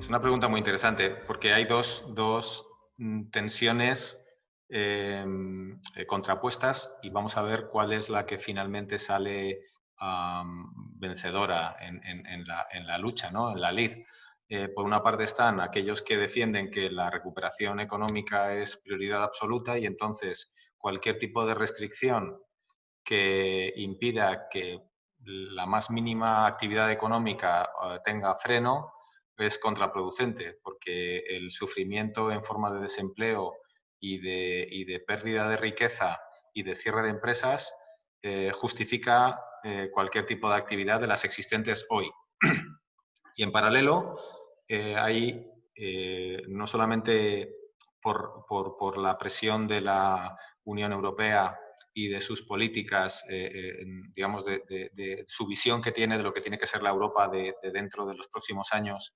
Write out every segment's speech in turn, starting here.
Es una pregunta muy interesante porque hay dos tensiones contrapuestas y vamos a ver cuál es la que finalmente sale vencedora en la lucha, ¿no? En la lid. Por una parte están aquellos que defienden que la recuperación económica es prioridad absoluta y entonces cualquier tipo de restricción que impida que la más mínima actividad económica tenga freno es contraproducente, porque el sufrimiento en forma de desempleo y de pérdida de riqueza y de cierre de empresas justifica cualquier tipo de actividad de las existentes hoy. Y en paralelo hay no solamente por la presión de la Unión Europea y de sus políticas, digamos, de su visión que tiene de lo que tiene que ser la Europa de dentro de los próximos años,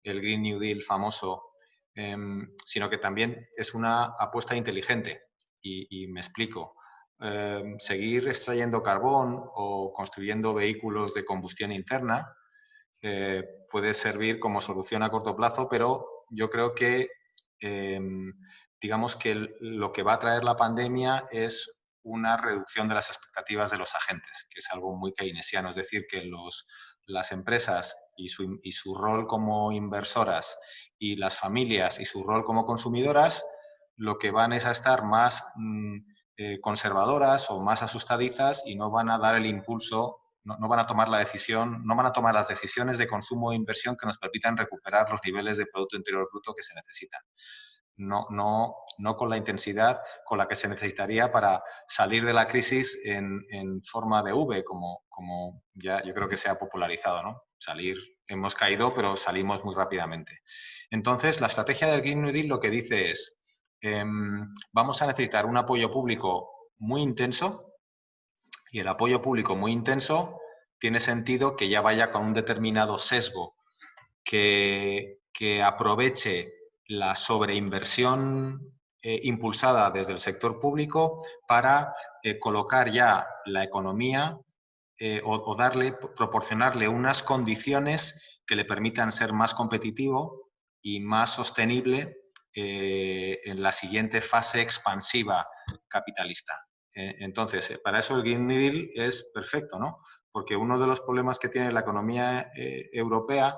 el Green New Deal famoso, sino que también es una apuesta inteligente. Y me explico. Seguir extrayendo carbón o construyendo vehículos de combustión interna puede servir como solución a corto plazo, pero yo creo que digamos que lo que va a traer la pandemia es una reducción de las expectativas de los agentes, que es algo muy keynesiano, es decir, que las empresas y su rol como inversoras y las familias y su rol como consumidoras, lo que van es a estar más conservadoras o más asustadizas y no van a dar el impulso, no van a tomar la decisión, no van a tomar las decisiones de consumo e inversión que nos permitan recuperar los niveles de Producto Interior Bruto que se necesitan. No con la intensidad con la que se necesitaría para salir de la crisis en forma de V, como ya yo creo que se ha popularizado, ¿no? Salir, hemos caído, pero salimos muy rápidamente. Entonces, la estrategia del Green New Deal lo que dice es, vamos a necesitar un apoyo público muy intenso y el apoyo público muy intenso tiene sentido que ya vaya con un determinado sesgo que aproveche la sobreinversión impulsada desde el sector público para colocar ya la economía o proporcionarle unas condiciones que le permitan ser más competitivo y más sostenible en la siguiente fase expansiva capitalista. Entonces, para eso el Green New Deal es perfecto, ¿no? Porque uno de los problemas que tiene la economía europea,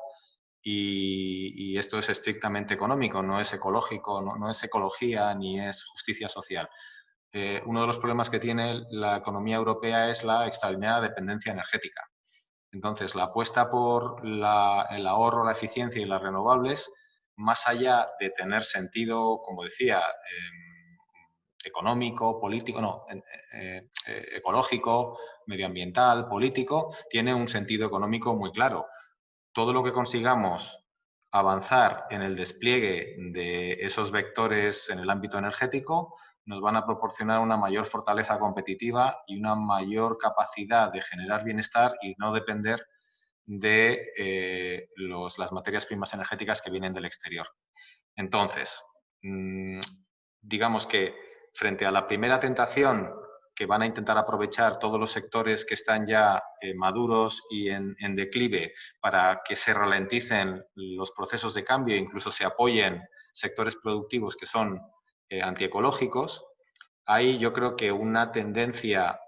y esto es estrictamente económico, no es ecológico, no es ecología ni es justicia social. Uno de los problemas que tiene la economía europea es la extraordinaria dependencia energética. Entonces, la apuesta por el ahorro, la eficiencia y las renovables, más allá de tener sentido, como decía, económico, político, no, ecológico, medioambiental, político, tiene un sentido económico muy claro. Todo lo que consigamos avanzar en el despliegue de esos vectores en el ámbito energético nos van a proporcionar una mayor fortaleza competitiva y una mayor capacidad de generar bienestar y no depender de las materias primas energéticas que vienen del exterior. Entonces, digamos que frente a la primera tentación que van a intentar aprovechar todos los sectores que están ya maduros y en declive para que se ralenticen los procesos de cambio e incluso se apoyen sectores productivos que son antiecológicos, hay yo creo que una tendencia,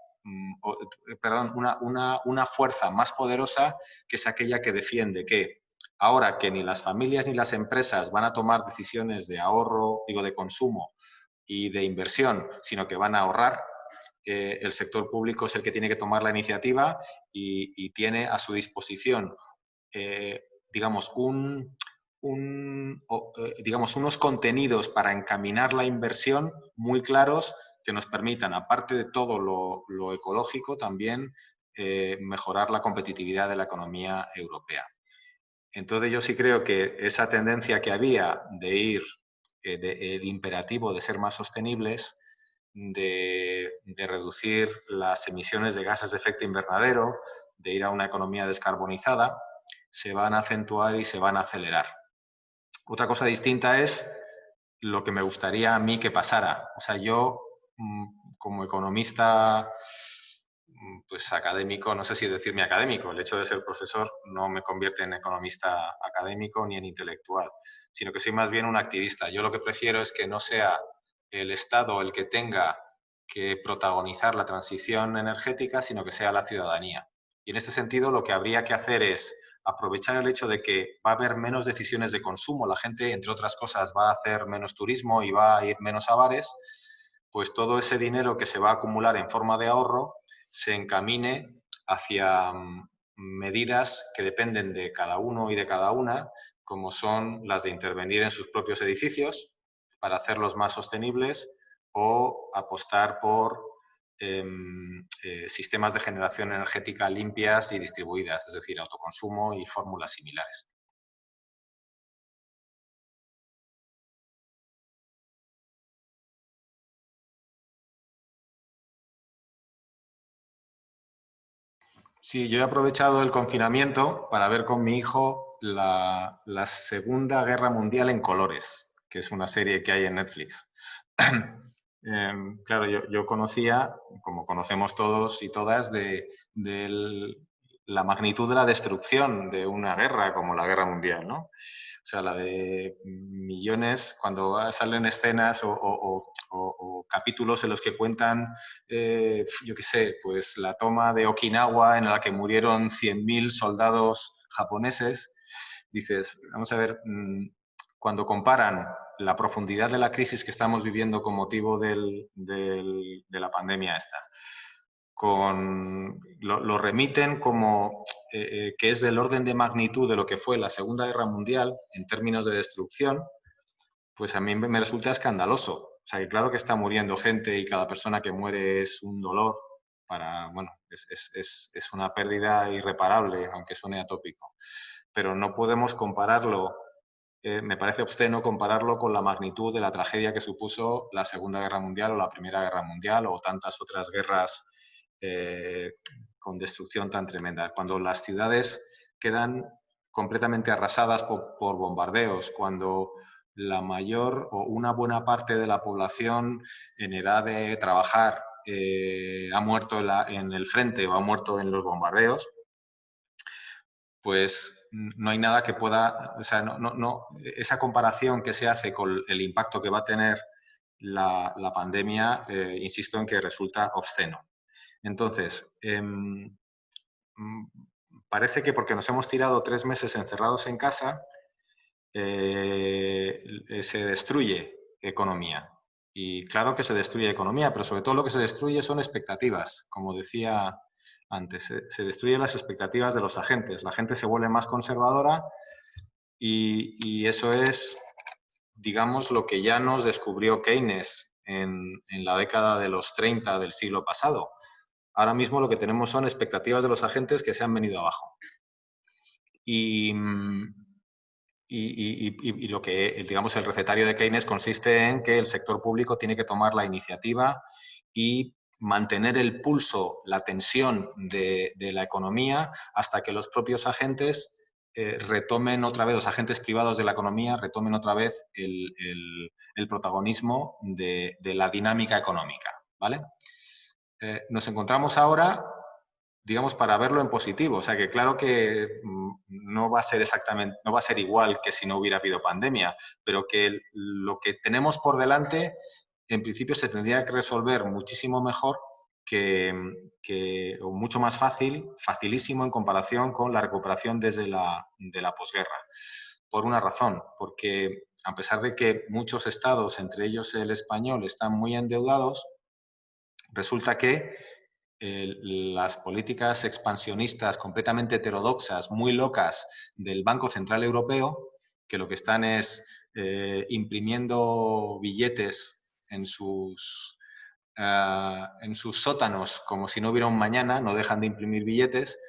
perdón, una fuerza más poderosa que es aquella que defiende que ahora que ni las familias ni las empresas van a tomar decisiones de ahorro, digo, de consumo y de inversión, sino que van a ahorrar, el sector público es el que tiene que tomar la iniciativa y tiene a su disposición, digamos, digamos, unos contenidos para encaminar la inversión muy claros que nos permitan, aparte de todo lo ecológico, también mejorar la competitividad de la economía europea. Entonces yo sí creo que esa tendencia que había de ir, el imperativo de ser más sostenibles, de reducir las emisiones de gases de efecto invernadero, de ir a una economía descarbonizada, se van a acentuar y se van a acelerar. Otra cosa distinta es lo que me gustaría a mí que pasara. O sea, yo como economista pues académico, no sé si decirme académico, el hecho de ser profesor no me convierte en economista académico ni en intelectual, sino que soy más bien un activista. Yo lo que prefiero es que no sea el Estado el que tenga que protagonizar la transición energética, sino que sea la ciudadanía. Y en este sentido lo que habría que hacer es aprovechar el hecho de que va a haber menos decisiones de consumo, la gente, entre otras cosas, va a hacer menos turismo y va a ir menos a bares, pues todo ese dinero que se va a acumular en forma de ahorro se encamine hacia medidas que dependen de cada uno y de cada una, como son las de intervenir en sus propios edificios para hacerlos más sostenibles o apostar por sistemas de generación energética limpias y distribuidas, es decir, autoconsumo y fórmulas similares. Sí, yo he aprovechado el confinamiento para ver con mi hijo la Segunda Guerra Mundial en colores, que es una serie que hay en Netflix. Claro, yo conocía, como conocemos todos y todas, de la magnitud de la destrucción de una guerra como la Guerra Mundial, ¿no? O sea, la de millones, cuando salen escenas o capítulos en los que cuentan, yo qué sé, pues la toma de Okinawa en la que murieron 100.000 soldados japoneses, dices, vamos a ver, cuando comparan la profundidad de la crisis que estamos viviendo con motivo de la pandemia esta, lo remiten como que es del orden de magnitud de lo que fue la Segunda Guerra Mundial en términos de destrucción, pues a mí me resulta escandaloso. O sea, que claro que está muriendo gente y cada persona que muere es un dolor bueno, es una pérdida irreparable, aunque suene atópico. Pero no podemos compararlo, me parece obsceno compararlo con la magnitud de la tragedia que supuso la Segunda Guerra Mundial o la Primera Guerra Mundial o tantas otras guerras eh, con destrucción tan tremenda. Cuando las ciudades quedan completamente arrasadas por bombardeos, cuando la mayor o una buena parte de la población en edad de trabajar ha muerto en el frente o ha muerto en los bombardeos, pues no hay nada que pueda, o sea, esa comparación que se hace con el impacto que va a tener la pandemia, insisto en que resulta obsceno. Entonces, parece que porque nos hemos tirado 3 meses encerrados en casa, se destruye economía. Y claro que se destruye economía, pero sobre todo lo que se destruye son expectativas. Como decía antes, se destruyen las expectativas de los agentes. La gente se vuelve más conservadora y eso es, digamos, lo que ya nos descubrió Keynes en la década de los 30 del siglo pasado. Ahora mismo lo que tenemos son expectativas de los agentes que se han venido abajo. Y, y lo que, digamos, el recetario de Keynes consiste en que el sector público tiene que tomar la iniciativa y mantener el pulso, la tensión de la economía hasta que los propios agentes retomen otra vez, los agentes privados de la economía retomen otra vez el protagonismo de la dinámica económica, ¿vale? Nos encontramos ahora, digamos, para verlo en positivo. O sea, que claro que no va a ser exactamente, no va a ser igual que si no hubiera habido pandemia, pero que lo que tenemos por delante, en principio, se tendría que resolver muchísimo mejor o mucho más fácil, facilísimo en comparación con la recuperación desde de la posguerra. Por una razón, porque a pesar de que muchos estados, entre ellos el español, están muy endeudados, resulta que las políticas expansionistas completamente heterodoxas, muy locas del Banco Central Europeo, que lo que están es imprimiendo billetes en sus sótanos como si no hubiera un mañana, no dejan de imprimir billetes,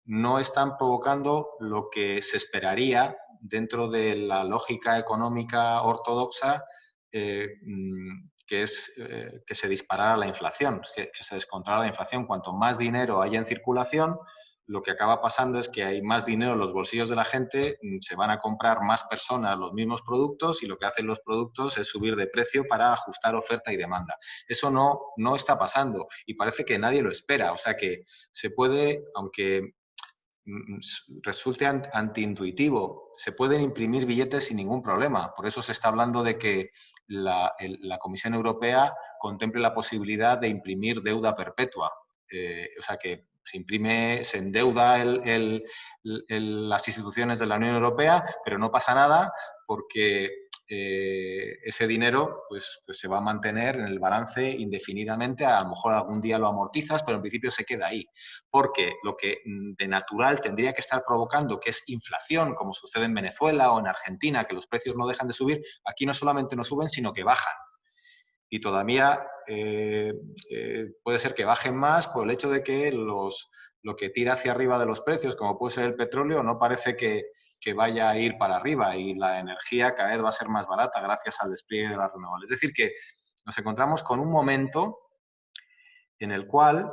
no están provocando lo que se esperaría dentro de la lógica económica ortodoxa, que es que se disparara la inflación, que se descontrolara la inflación. Cuanto más dinero haya en circulación, lo que acaba pasando es que hay más dinero en los bolsillos de la gente, se van a comprar más personas los mismos productos y lo que hacen los productos es subir de precio para ajustar oferta y demanda. Eso no está pasando y parece que nadie lo espera. O sea que se puede, aunque resulte antiintuitivo, se pueden imprimir billetes sin ningún problema. Por eso se está hablando de que la Comisión Europea contemple la posibilidad de imprimir deuda perpetua. O sea que se endeuda las instituciones de la Unión Europea, pero no pasa nada porque ese dinero pues se va a mantener en el balance indefinidamente. A lo mejor algún día lo amortizas, pero en principio se queda ahí. Porque lo que de natural tendría que estar provocando, que es inflación, como sucede en Venezuela o en Argentina, que los precios no dejan de subir, aquí no solamente no suben, sino que bajan. Y todavía puede ser que bajen más por el hecho de que lo que tira hacia arriba de los precios, como puede ser el petróleo, no parece que vaya a ir para arriba y la energía cada vez va a ser más barata gracias al despliegue de las renovables. Es decir, que nos encontramos con un momento en el cual,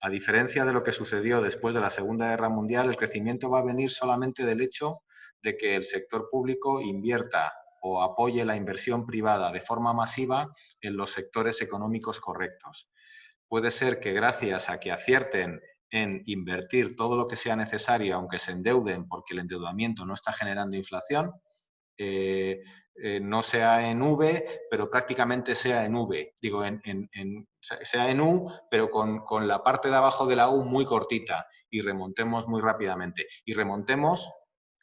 a diferencia de lo que sucedió después de la Segunda Guerra Mundial, el crecimiento va a venir solamente del hecho de que el sector público invierta o apoye la inversión privada de forma masiva en los sectores económicos correctos. Puede ser que gracias a que acierten en invertir todo lo que sea necesario, aunque se endeuden porque el endeudamiento no está generando inflación, no sea en V, pero prácticamente sea en V. Digo, sea en U, pero con la parte de abajo de la U muy cortita y remontemos muy rápidamente. Y remontemos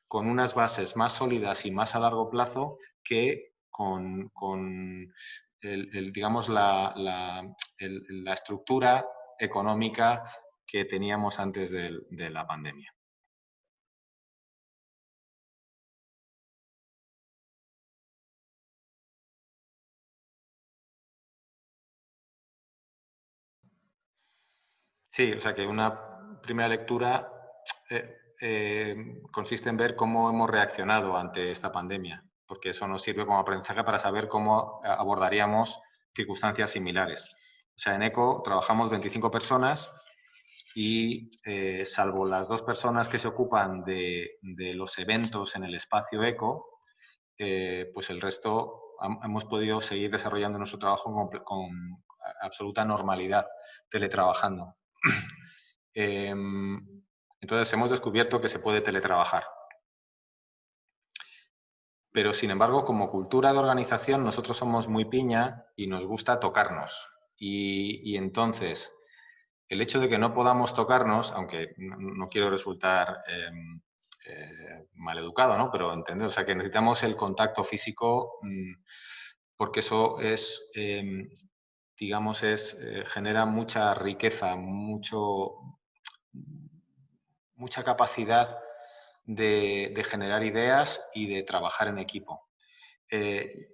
con unas bases más sólidas y más a largo plazo que con digamos, la estructura económica que teníamos antes de la pandemia. Sí, o sea que una primera lectura consiste en ver cómo hemos reaccionado ante esta pandemia, porque eso nos sirve como aprendizaje para saber cómo abordaríamos circunstancias similares. O sea, en ECO trabajamos 25 personas y salvo las 2 personas que se ocupan de los eventos en el espacio ECO, pues el resto hemos podido seguir desarrollando nuestro trabajo con absoluta normalidad, teletrabajando. Entonces hemos descubierto que se puede teletrabajar. Pero sin embargo, como cultura de organización, nosotros somos muy piña y nos gusta tocarnos. Y entonces, el hecho de que no podamos tocarnos, aunque no quiero resultar maleducado, ¿no? Pero entender, o sea, que necesitamos el contacto físico porque eso es, digamos, genera mucha riqueza, mucha capacidad de generar ideas y de trabajar en equipo.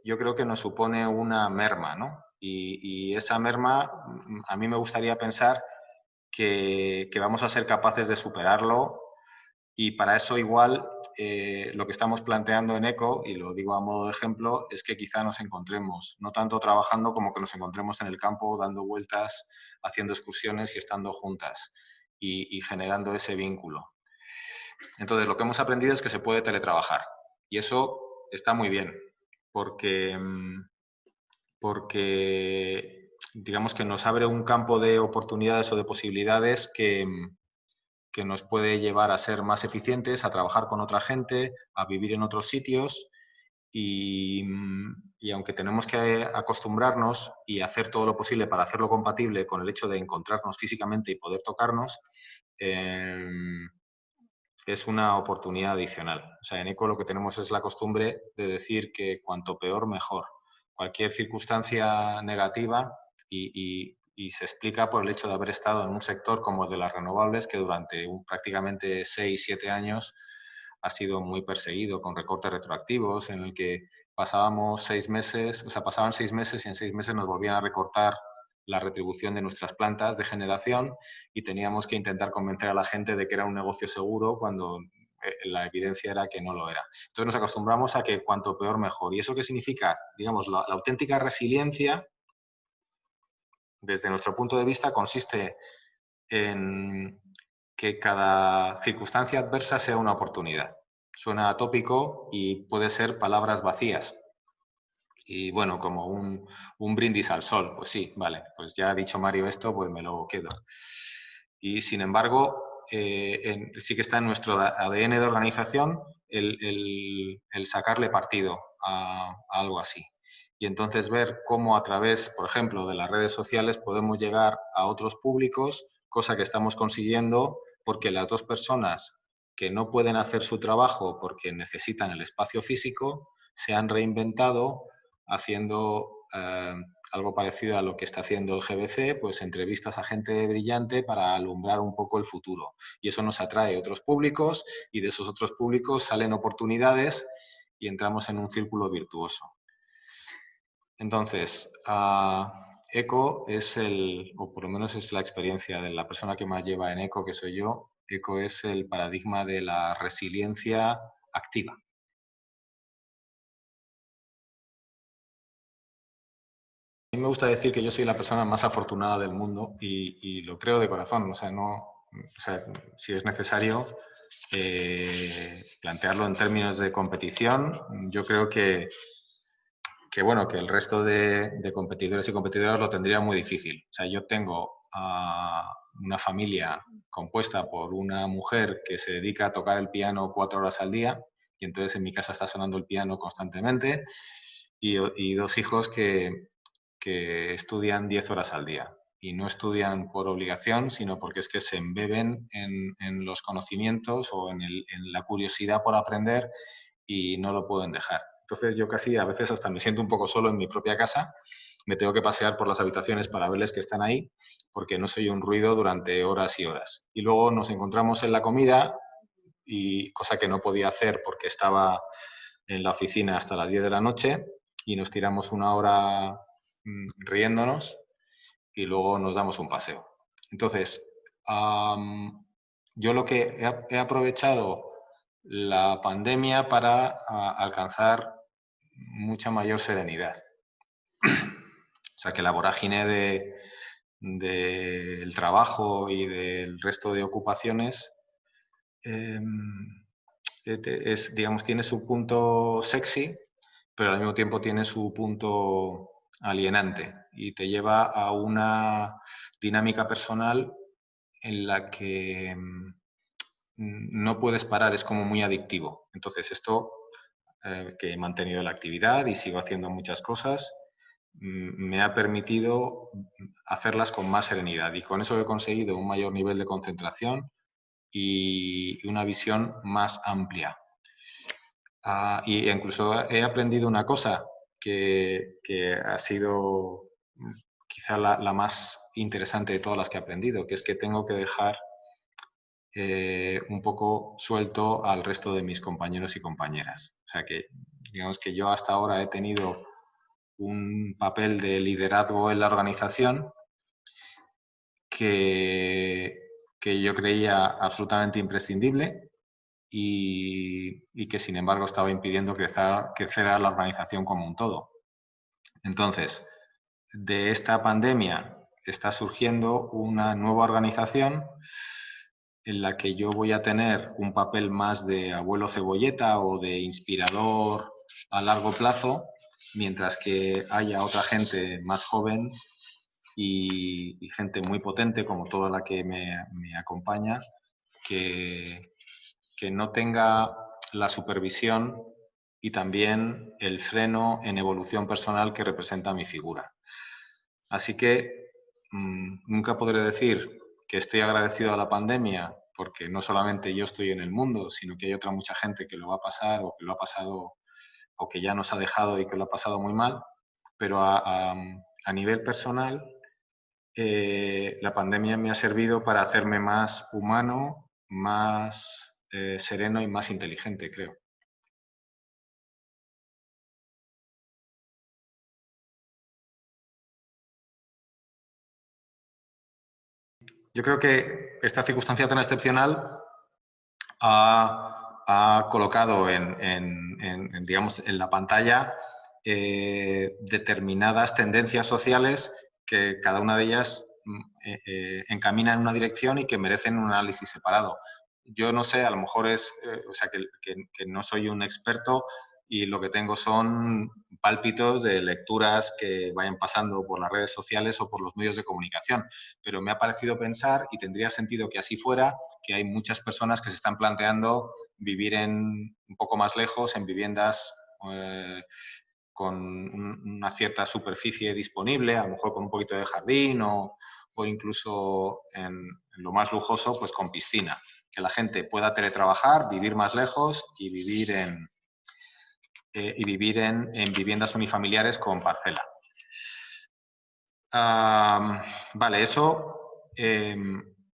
Yo creo que nos supone una merma, ¿no? Y esa merma, a mí me gustaría pensar que vamos a ser capaces de superarlo y para eso igual lo que estamos planteando en ECO, y lo digo a modo de ejemplo, es que quizá nos encontremos, no tanto trabajando como que nos encontremos en el campo dando vueltas, haciendo excursiones y estando juntas y generando ese vínculo. Entonces, lo que hemos aprendido es que se puede teletrabajar y eso está muy bien porque, porque digamos que nos abre un campo de oportunidades o de posibilidades que nos puede llevar a ser más eficientes, a trabajar con otra gente, a vivir en otros sitios y aunque tenemos que acostumbrarnos y hacer todo lo posible para hacerlo compatible con el hecho de encontrarnos físicamente y poder tocarnos, es una oportunidad adicional. O sea, en ECO lo que tenemos es la costumbre de decir que cuanto peor, mejor. Cualquier circunstancia negativa y se explica por el hecho de haber estado en un sector como el de las renovables que durante prácticamente 6-7 años ha sido muy perseguido con recortes retroactivos en el que pasábamos 6 meses, o sea, pasaban 6 meses y en 6 meses nos volvían a recortar la retribución de nuestras plantas de generación y teníamos que intentar convencer a la gente de que era un negocio seguro cuando la evidencia era que no lo era. Entonces nos acostumbramos a que cuanto peor mejor. ¿Y eso qué significa? Digamos, la auténtica resiliencia, desde nuestro punto de vista, consiste en que cada circunstancia adversa sea una oportunidad. Suena atópico y puede ser palabras vacías. Y bueno, como un brindis al sol, pues sí, vale, pues ya ha dicho Mario esto, pues me lo quedo. Y sin embargo, sí que está en nuestro ADN de organización el sacarle partido a algo así. Y entonces ver cómo a través, por ejemplo, de las redes sociales podemos llegar a otros públicos, cosa que estamos consiguiendo porque las dos personas que no pueden hacer su trabajo porque necesitan el espacio físico se han reinventado haciendo algo parecido a lo que está haciendo el GBC, pues entrevistas a gente brillante para alumbrar un poco el futuro. Y eso nos atrae a otros públicos y de esos otros públicos salen oportunidades y entramos en un círculo virtuoso. Entonces, ECO es o por lo menos es la experiencia de la persona que más lleva en ECO, que soy yo. ECO es el paradigma de la resiliencia activa. A mí me gusta decir que yo soy la persona más afortunada del mundo y lo creo de corazón. O sea, si es necesario plantearlo en términos de competición, yo creo que bueno, que el resto de competidores y competidoras lo tendría muy difícil. O sea, yo tengo una familia compuesta por una mujer que se dedica a tocar el piano 4 horas al día y entonces en mi casa está sonando el piano constantemente y dos hijos que estudian 10 horas al día. Y no estudian por obligación, sino porque es que se embeben en los conocimientos o en la curiosidad por aprender y no lo pueden dejar. Entonces yo casi a veces hasta me siento un poco solo en mi propia casa, me tengo que pasear por las habitaciones para verles que están ahí, porque no soy un ruido durante horas y horas. Y luego nos encontramos en la comida, y cosa que no podía hacer porque estaba en la oficina hasta las 10 de la noche, y nos tiramos una hora riéndonos y luego nos damos un paseo. Entonces, yo lo que he aprovechado la pandemia para alcanzar mucha mayor serenidad. O sea, que la vorágine del trabajo y del resto de ocupaciones digamos, tiene su punto sexy, pero al mismo tiempo tiene su punto alienante y te lleva a una dinámica personal en la que no puedes parar, es como muy adictivo. Entonces esto, que he mantenido la actividad y sigo haciendo muchas cosas, me ha permitido hacerlas con más serenidad y con eso he conseguido un mayor nivel de concentración y una visión más amplia. Y incluso he aprendido una cosa que ha sido quizá la más interesante de todas las que he aprendido, que es que tengo que dejar un poco suelto al resto de mis compañeros y compañeras. O sea que, digamos que yo hasta ahora he tenido un papel de liderazgo en la organización que yo creía absolutamente imprescindible y que sin embargo estaba impidiendo crecer a la organización como un todo. Entonces, de esta pandemia está surgiendo una nueva organización en la que yo voy a tener un papel más de abuelo cebolleta o de inspirador a largo plazo, mientras que haya otra gente más joven y gente muy potente, como toda la que me acompaña, que no tenga la supervisión y también el freno en evolución personal que representa mi figura. Así que nunca podré decir que estoy agradecido a la pandemia porque no solamente yo estoy en el mundo, sino que hay otra mucha gente que lo va a pasar o que lo ha pasado o que ya nos ha dejado y que lo ha pasado muy mal, pero a nivel personal la pandemia me ha servido para hacerme más humano, más sereno y más inteligente, creo. Yo creo que esta circunstancia tan excepcional ha colocado digamos, en la pantalla determinadas tendencias sociales que cada una de ellas encaminan en una dirección y que merecen un análisis separado. Yo no sé, a lo mejor es, o sea, que no soy un experto y lo que tengo son pálpitos de lecturas que vayan pasando por las redes sociales o por los medios de comunicación. Pero me ha parecido pensar, y tendría sentido que así fuera, que hay muchas personas que se están planteando vivir un poco más lejos, en viviendas con una cierta superficie disponible, a lo mejor con un poquito de jardín o incluso en lo más lujoso, pues con piscina. Que la gente pueda teletrabajar, vivir más lejos y vivir en viviendas unifamiliares con parcela. Vale, eso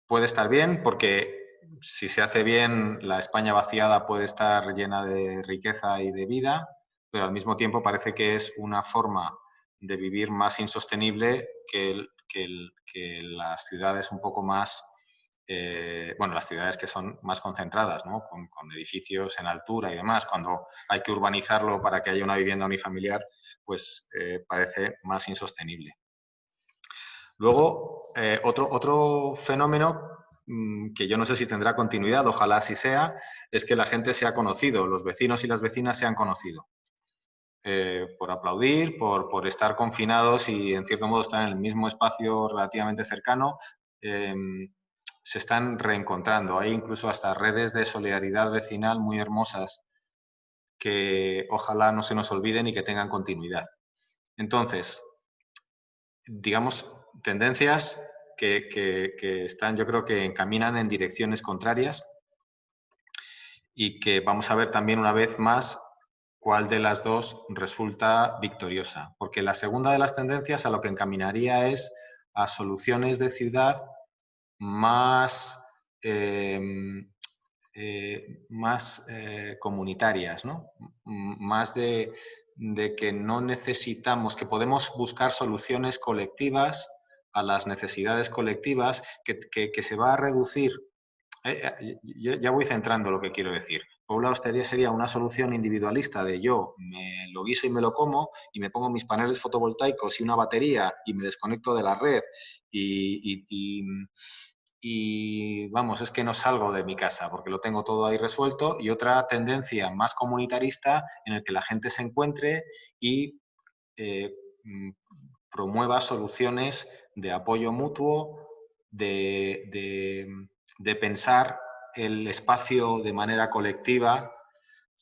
puede estar bien porque si se hace bien, la España vaciada puede estar llena de riqueza y de vida, pero al mismo tiempo parece que es una forma de vivir más insostenible que las ciudades un poco más, bueno, las ciudades que son más concentradas, ¿no? Con edificios en altura y demás. Cuando hay que urbanizarlo para que haya una vivienda unifamiliar, pues parece más insostenible. Luego, otro fenómeno que yo no sé si tendrá continuidad, ojalá así sea, es que la gente se ha conocido, los vecinos y las vecinas se han conocido. Por aplaudir, por estar confinados y en cierto modo estar en el mismo espacio relativamente cercano, se están reencontrando. Hay incluso hasta redes de solidaridad vecinal muy hermosas que ojalá no se nos olviden y que tengan continuidad. Entonces, digamos, tendencias que están, yo creo que encaminan en direcciones contrarias y que vamos a ver también una vez más cuál de las dos resulta victoriosa. Porque la segunda de las tendencias a lo que encaminaría es a soluciones de ciudad más, comunitarias, ¿no? Más de que no necesitamos, que podemos buscar soluciones colectivas a las necesidades colectivas, que se va a reducir. Ya voy centrando lo que quiero decir. Por un lado, sería una solución individualista de yo me lo guiso y me lo como y me pongo mis paneles fotovoltaicos y una batería y me desconecto de la red y vamos, es que no salgo de mi casa porque lo tengo todo ahí resuelto. Y otra tendencia más comunitarista en el que la gente se encuentre y eh, promueva soluciones de apoyo mutuo, de pensar el espacio de manera colectiva,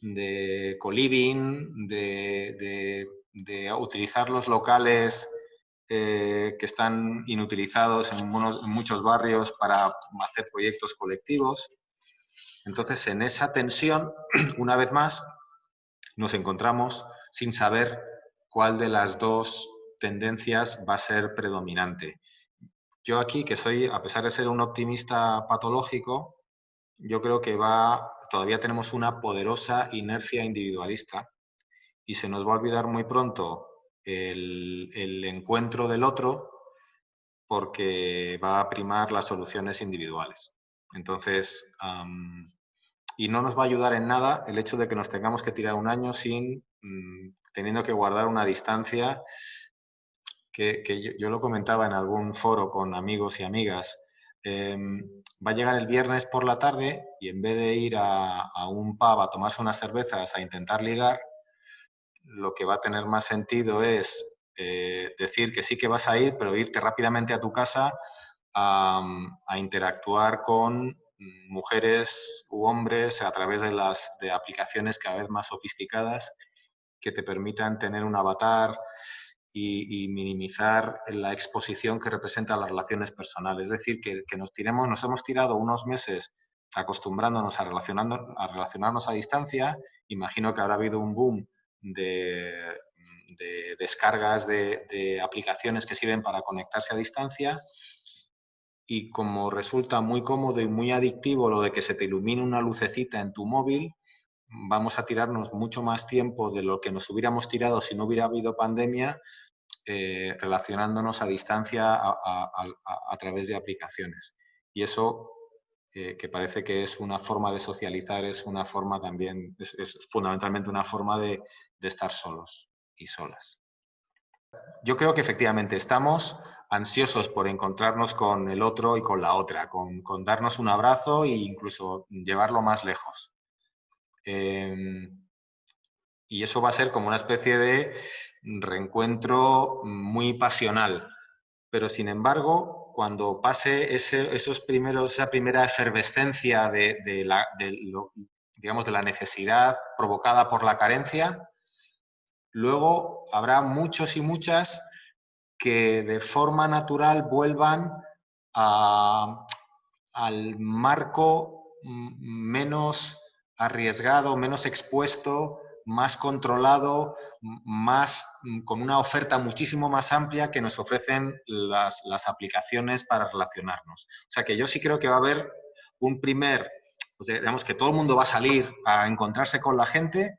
de co-living, de utilizar los locales que están inutilizados en muchos barrios para hacer proyectos colectivos. Entonces, en esa tensión, una vez más, nos encontramos sin saber cuál de las dos tendencias va a ser predominante. Yo aquí, que soy, a pesar de ser un optimista patológico, yo creo que todavía tenemos una poderosa inercia individualista y se nos va a olvidar muy pronto el encuentro del otro porque va a primar las soluciones individuales. Entonces, y no nos va a ayudar en nada el hecho de que nos tengamos que tirar un año teniendo que guardar una distancia que yo lo comentaba en algún foro con amigos y amigas. Va a llegar el viernes por la tarde y en vez de ir a un pub a tomarse unas cervezas a intentar ligar, lo que va a tener más sentido es decir que sí que vas a ir, pero irte rápidamente a tu casa a interactuar con mujeres u hombres a través de aplicaciones cada vez más sofisticadas que te permitan tener un avatar y minimizar la exposición que representan las relaciones personales. Es decir, que nos hemos tirado unos meses acostumbrándonos a relacionarnos a distancia. Imagino que habrá habido un boom de descargas de aplicaciones que sirven para conectarse a distancia y como resulta muy cómodo y muy adictivo lo de que se te ilumine una lucecita en tu móvil, vamos a tirarnos mucho más tiempo de lo que nos hubiéramos tirado si no hubiera habido pandemia relacionándonos a distancia a través de aplicaciones. Y eso, que parece que es una forma de socializar, es una forma también, es fundamentalmente una forma de estar solos y solas. Yo creo que efectivamente estamos ansiosos por encontrarnos con el otro y con la otra, con darnos un abrazo e incluso llevarlo más lejos. Y eso va a ser como una especie de reencuentro muy pasional. Pero sin embargo, cuando pase esa primera efervescencia digamos, de la necesidad provocada por la carencia, luego habrá muchos y muchas que de forma natural vuelvan a, al marco menos arriesgado, menos expuesto, más controlado, más, con una oferta muchísimo más amplia que nos ofrecen las aplicaciones para relacionarnos. O sea que yo sí creo que va a haber un primer, pues digamos que todo el mundo va a salir a encontrarse con la gente,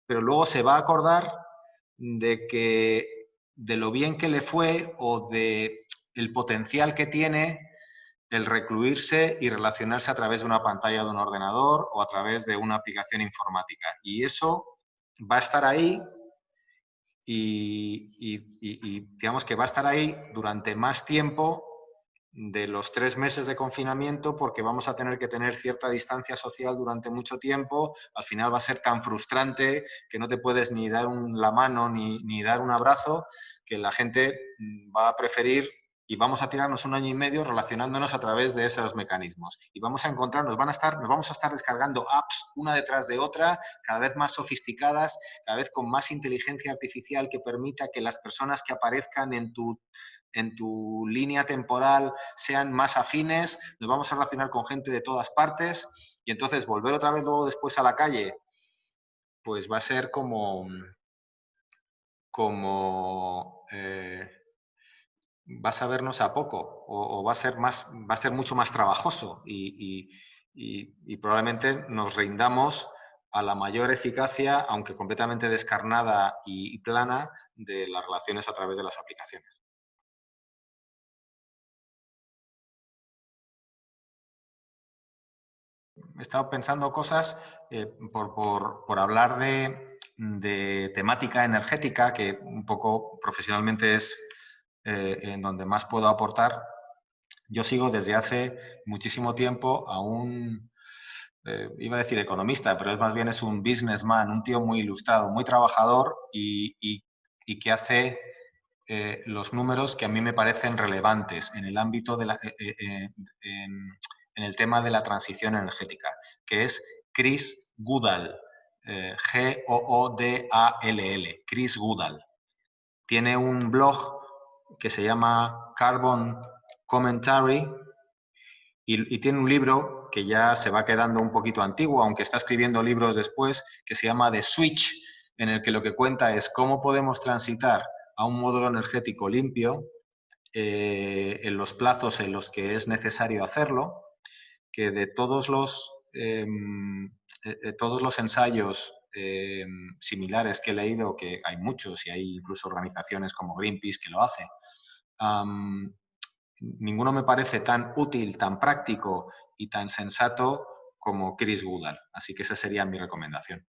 pero luego se va a acordar de que de lo bien que le fue o de el potencial que tiene el recluirse y relacionarse a través de una pantalla de un ordenador o a través de una aplicación informática. Y eso va a estar ahí y digamos que va a estar ahí durante más tiempo de los 3 meses de confinamiento, porque vamos a tener que tener cierta distancia social durante mucho tiempo. Al final va a ser tan frustrante que no te puedes ni dar la mano ni dar un abrazo, que la gente va a preferir y vamos a tirarnos 1 año y medio relacionándonos a través de esos mecanismos. Y vamos a encontrar, nos vamos a estar descargando apps una detrás de otra, cada vez más sofisticadas, cada vez con más inteligencia artificial que permita que las personas que aparezcan en tu línea temporal sean más afines, nos vamos a relacionar con gente de todas partes y entonces volver otra vez luego después a la calle, pues va a ser como vas a vernos a poco o va a ser mucho más trabajoso y probablemente nos rindamos a la mayor eficacia, aunque completamente descarnada y plana, de las relaciones a través de las aplicaciones. He estado pensando cosas por hablar de temática energética, que un poco profesionalmente es en donde más puedo aportar. Yo sigo desde hace muchísimo tiempo a iba a decir economista, pero es más bien es un businessman, un tío muy ilustrado, muy trabajador y que hace los números que a mí me parecen relevantes en el ámbito en el tema de la transición energética, que es Chris Goodall, Goodall, Chris Goodall. Tiene un blog que se llama Carbon Commentary y tiene un libro que ya se va quedando un poquito antiguo, aunque está escribiendo libros después, que se llama The Switch, en el que lo que cuenta es cómo podemos transitar a un módulo energético limpio en los plazos en los que es necesario hacerlo, que de todos los ensayos similares que he leído, que hay muchos y hay incluso organizaciones como Greenpeace que lo hacen, ninguno me parece tan útil, tan práctico y tan sensato como Chris Goodall. Así que esa sería mi recomendación.